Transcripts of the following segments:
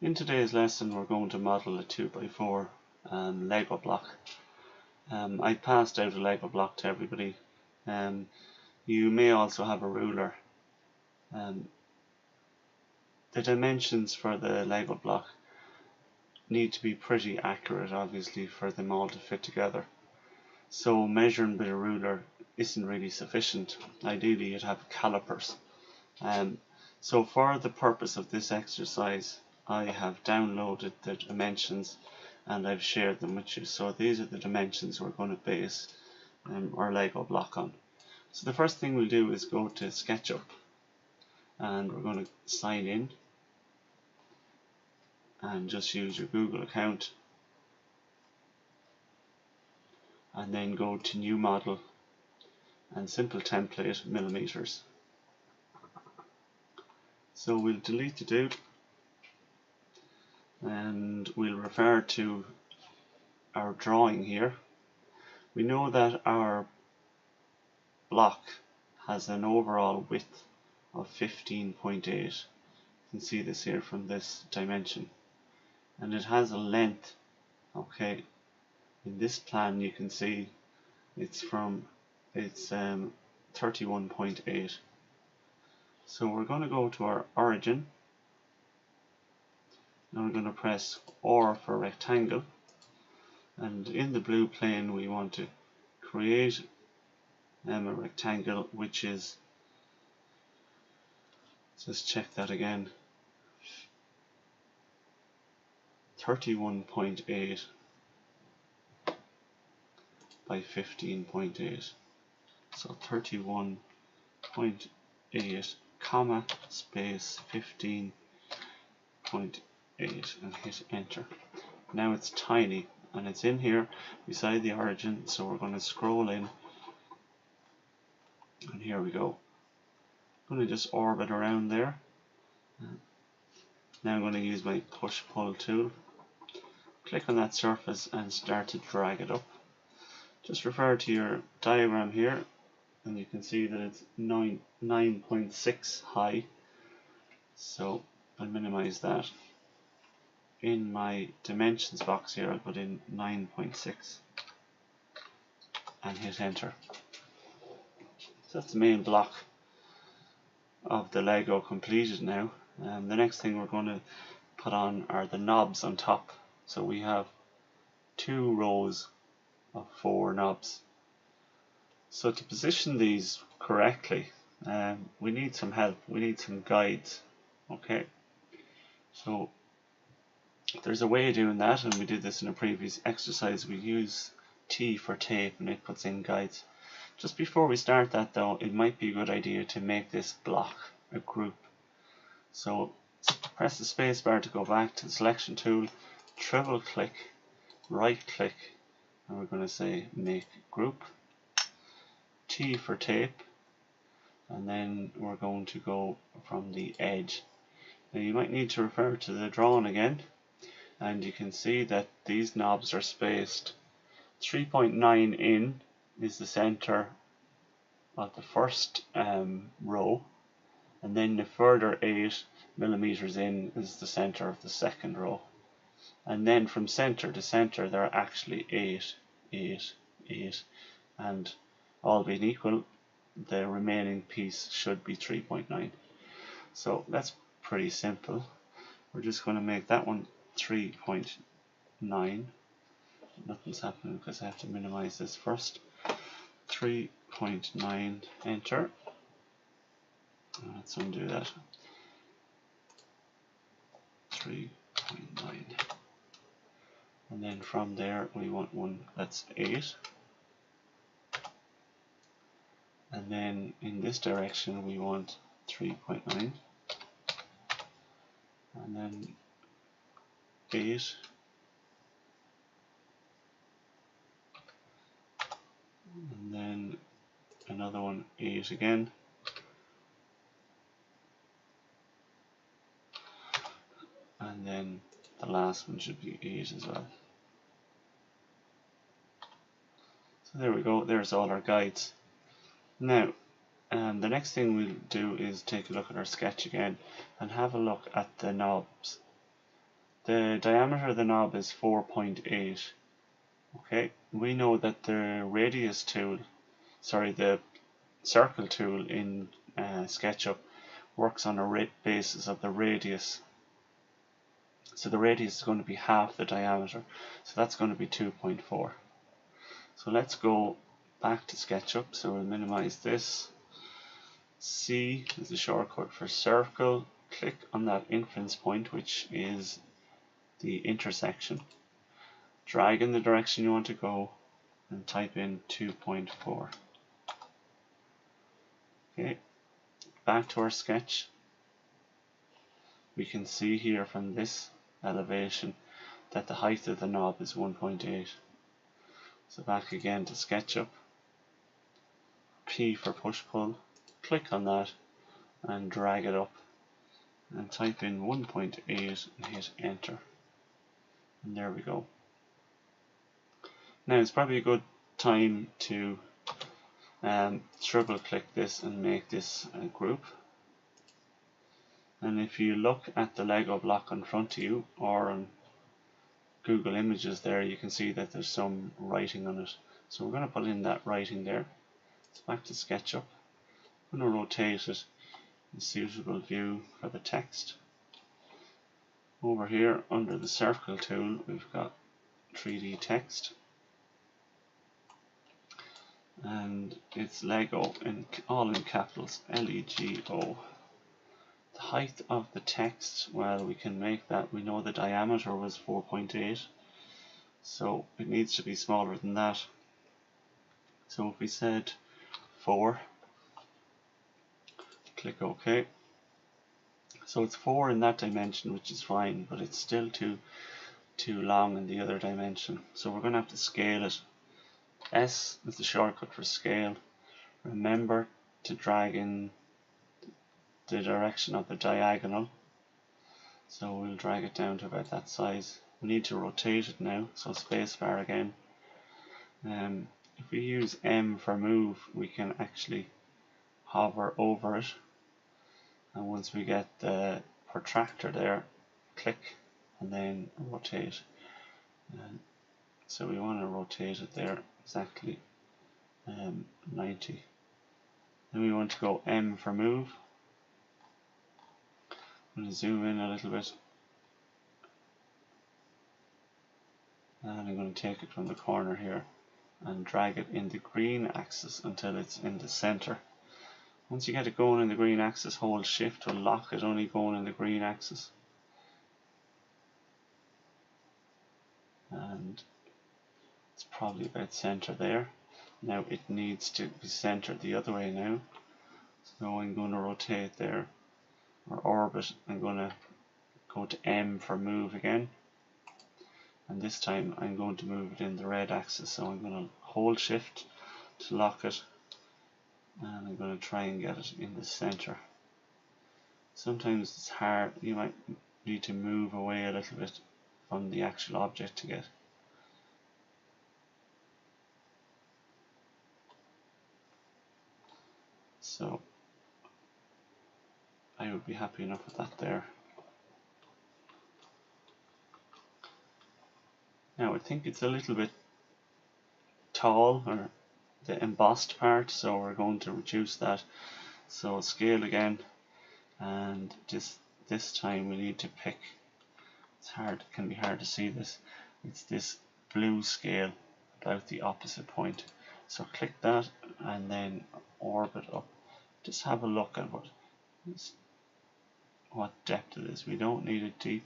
In today's lesson we're going to model a 2x4 Lego block. I passed out a Lego block to everybody. You may also have a ruler. The dimensions for the Lego block need to be pretty accurate, obviously, for them all to fit together. So measuring with a ruler isn't really sufficient. Ideally you'd have calipers. So for the purpose of this exercise I have downloaded the dimensions and I've shared them with you. So these are the dimensions we're going to base our Lego block on. So the first thing we'll do is go to Sketchup and we're going to sign in and just use your Google account and then go to New Model and Simple Template millimeters. So we'll delete the dude and we'll refer to our drawing here. We know that our block has an overall width of 15.8. You can see this here from this dimension, and it has a length. Okay, in this plan you can see it's 31.8. So we're going to go to our origin and we're going to press R for rectangle, and in the blue plane we want to create a rectangle which is, just check that again, 31.8 by 15.8. So 31.8 comma space 15.8 and hit enter. Now it's tiny and it's in here beside the origin, so we're going to scroll in and here we go. I'm going to just orbit around there. Now I'm going to use my push pull tool. Click on that surface and start to drag it up. Just refer to your diagram here and you can see that it's 9.6 high. So I'll minimize that. In my dimensions box here I'll put in 9.6 and hit enter. So that's the main block of the Lego completed now. The next thing we're going to put on are the knobs on top. So we have 2 rows of 4 knobs. So to position these correctly we need some help, we need some guides. Okay, so there's a way of doing that, and we did this in a previous exercise. We use T for tape and it puts in guides. Just before we start that though, it might be a good idea to make this block a group. So press the space bar to go back to the selection tool, triple click, right click, and we're going to say make group, T for tape, and then we're going to go from the edge. Now you might need to refer to the drawing again, and you can see that these knobs are spaced 3.9 in is the center of the first row, and then the further 8 millimeters in is the center of the second row, and then from center to center there are actually 8, 8, 8, and all being equal the remaining piece should be 3.9. so that's pretty simple. We're just going to make that one 3.9. Nothing's happening because I have to minimize this first. 3.9, enter. Let's undo that. 3.9. And then from there we want one that's 8. And then in this direction we want 3.9. And then 8. And then another one 8 again. And then the last one should be 8 as well. So there we go, there's all our guides. Now the next thing we'll do is take a look at our sketch again and have a look at the knobs. the diameter of the knob is 4.8. Okay, we know that the radius tool, sorry, the circle tool in SketchUp works on a basis of the radius. So the radius is going to be half the diameter. So that's going to be 2.4. So let's go back to SketchUp. So we'll minimize this. C is the shortcut for circle. Click on that inference point, which is the intersection. Drag in the direction you want to go and type in 2.4. Okay, back to our sketch. We can see here from this elevation that the height of the knob is 1.8. So back again to SketchUp. P for push pull. Click on that and drag it up and type in 1.8 and hit enter. And there we go. Now it's probably a good time to triple click this and make this a group. And if you look at the Lego block in front of you or on Google Images there, you can see that there's some writing on it. So we're going to put in that writing there. So back to SketchUp. I'm going to rotate it in suitable view for the text. Over here under the circle tool we've got 3D text. And it's Lego all in capitals, L-E-G-O. The height of the text, well, we can make that. We know the diameter was 4.8, so it needs to be smaller than that. So if we said 4, click OK. So it's 4 in that dimension, which is fine, but it's still too long in the other dimension. So we're going to have to scale it. S is the shortcut for scale. Remember to drag in the direction of the diagonal. So we'll drag it down to about that size. We need to rotate it now, so spacebar again. If we use M for move, we can actually hover over it. And once we get the protractor there, click and then rotate. So we want to rotate it there exactly 90. Then we want to go M for move. I'm going to zoom in a little bit. And I'm going to take it from the corner here and drag it in the green axis until it's in the center. Once you get it going in the green axis, hold shift to lock it only going in the green axis. And it's probably about center there. Now it needs to be centered the other way now. So I'm going to rotate there, or orbit. I'm going to go to M for move again. And this time I'm going to move it in the red axis. So I'm going to hold shift to lock it. And I'm going to try and get it in the center. Sometimes it's hard. You might need to move away a little bit from the actual object to get. So I would be happy enough with that there. Now I think it's a little bit tall, or the embossed part, so we're going to reduce that. So scale again, and this time we need to pick. It's hard, it can be hard to see this. It's this blue scale about the opposite point. So click that and then orbit up. Just have a look at what depth it is. We don't need it deep,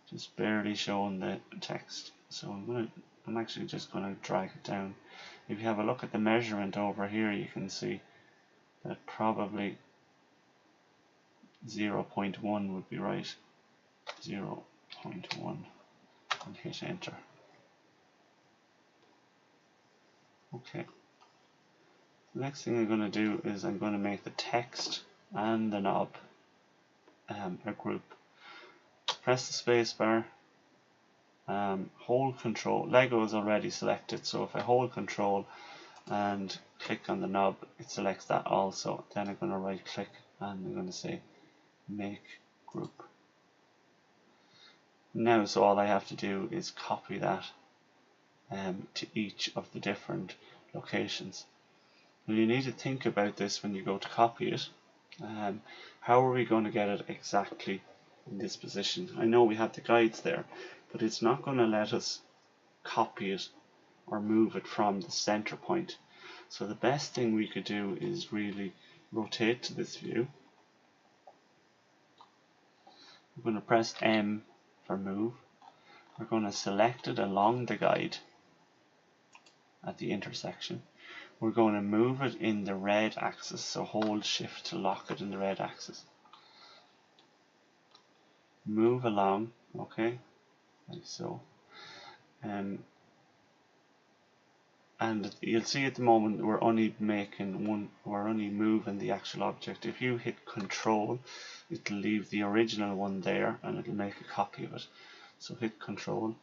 just barely showing the text. So I'm actually just going to drag it down. If you have a look at the measurement over here, you can see that probably 0.1 would be right. 0.1 and hit enter. Okay. The next thing I'm going to do is I'm going to make the text and the knob a group. Press the space bar, hold control. Lego is already selected, so if I hold control and click on the knob, it selects that also. Then I'm going to right click and I'm going to say make group. Now, so all I have to do is copy that to each of the different locations. Well, you need to think about this when you go to copy it. How are we going to get it exactly in this position? I know we have the guides there, but it's not going to let us copy it or move it from the center point. So the best thing we could do is really rotate to this view. We're going to press M for move. We're going to select it along the guide at the intersection. We're going to move it in the red axis, so hold shift to lock it in the red axis. Move along, okay, like so. And you'll see at the moment we're only moving the actual object. If you hit Control, it'll leave the original one there and it'll make a copy of it. So hit Control,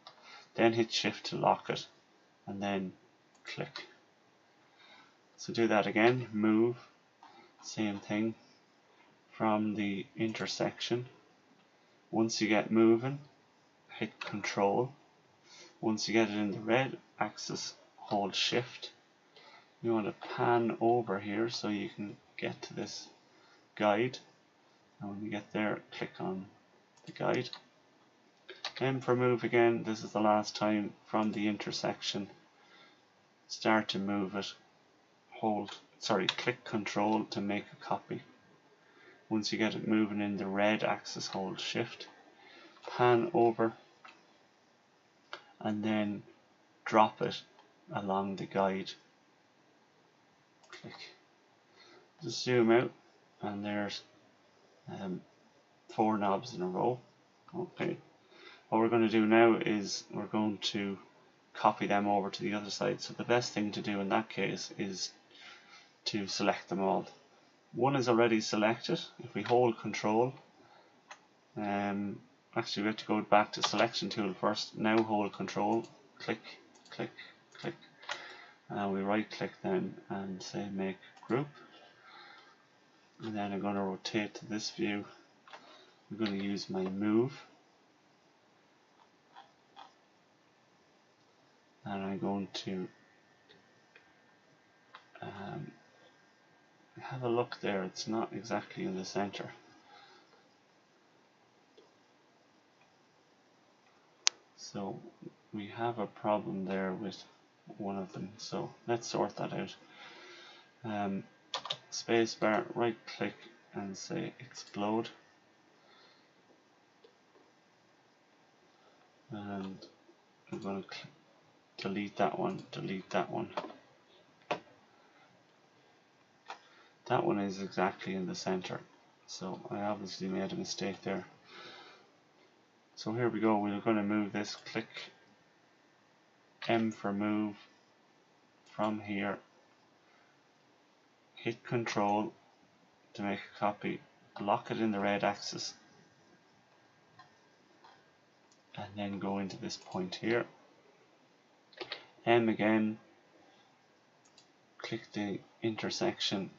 then hit Shift to lock it, and then click. So do that again, move, same thing, from the intersection. Once you get moving, hit Control. Once you get it in the red axis, hold Shift. You want to pan over here so you can get to this guide. And when you get there, click on the guide. M for move again. This is the last time from the intersection. Start to move it. Click Control to make a copy. Once you get it moving in the red axis, hold Shift. Pan over and then drop it along the guide. Click. Just zoom out and there's 4 knobs in a row. Okay. What we're going to do now is we're going to copy them over to the other side. So the best thing to do in that case is to select them all. One is already selected. If we hold Control, actually we have to go back to Selection tool first. Now hold Control, click, click, click, and we right click then and say Make Group. And then I'm going to rotate to this view. I'm going to use my move, and I'm going to have a look there. It's not exactly in the center. So we have a problem there with one of them. So let's sort that out. Spacebar, right click and say Explode. And I'm going to delete that one, delete that one. That one is exactly in the center, so I obviously made a mistake there. So here we go, we're going to move this, click M for move from here, hit Control to make a copy, lock it in the red axis, and then go into this point here. M again, click the intersection,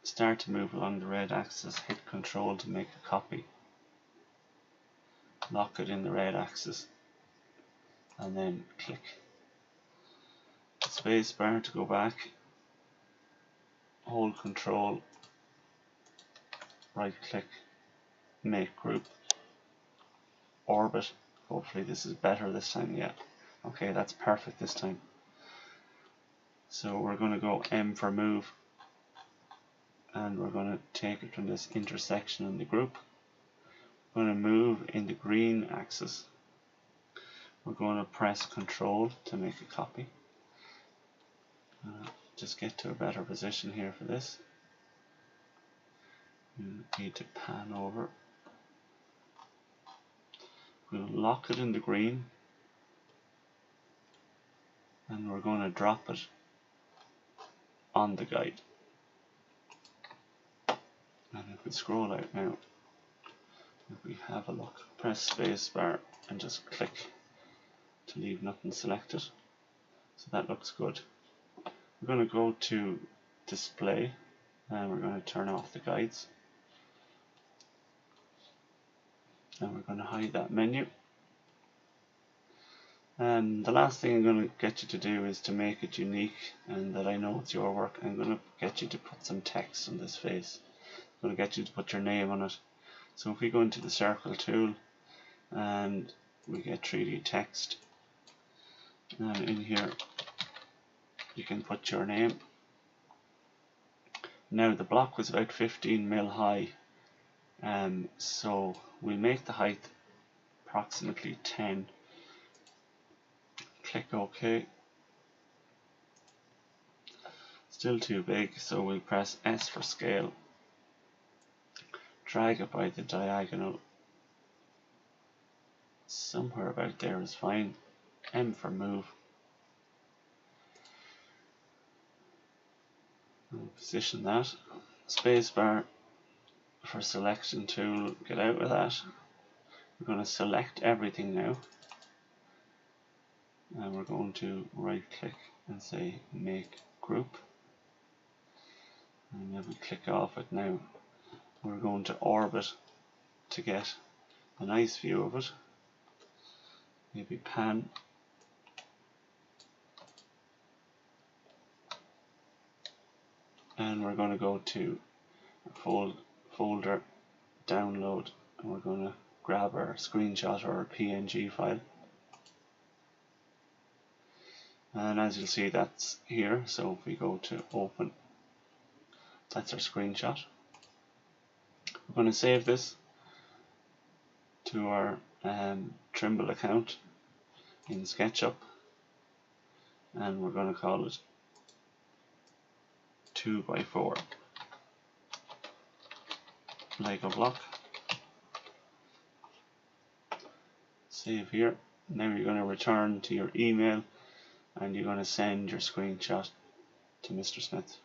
start to move along the red axis, hit Control to make a copy, lock it in the red axis, and then click. Spacebar to go back, hold Control, right click, make group, orbit. Hopefully this is better this time. Yeah, okay, that's perfect this time. So we're going to go M for move, and we're going to take it from this intersection in the group. We're going to move in the green axis. We're going to press Control to make a copy. Just get to a better position here for this. You need to pan over. We'll lock it in the green, and we're going to drop it on the guide. And if we scroll out now, if we have a look, press spacebar and just click to leave nothing selected. So that looks good. We're going to go to display and we're going to turn off the guides. And we're going to hide that menu. And the last thing I'm going to get you to do is to make it unique and that I know it's your work. I'm going to get you to put some text on this face. I'm going to get you to put your name on it. So if we go into the circle tool and we get 3D text, and in here you can put your name. Now the block was about 15 mil high, so we'll make the height approximately 10. Click OK. Still too big, so we'll press S for scale. Drag it by the diagonal. Somewhere about there is fine. M for move. We'll position that. Spacebar for selection tool. Get out of that. We're going to select everything now. And we're going to right click and say make group. And then we click off it now. We're going to orbit to get a nice view of it. Maybe pan. And we're going to go to folder, download, and we're going to grab our screenshot or our PNG file. And as you'll see, that's here. So if we go to open, that's our screenshot. We're going to save this to our Trimble account in Sketchup, and we're going to call it 2x4 Lego block. Save here. Now you're going to return to your email and you're going to send your screenshot to Mr. Smith.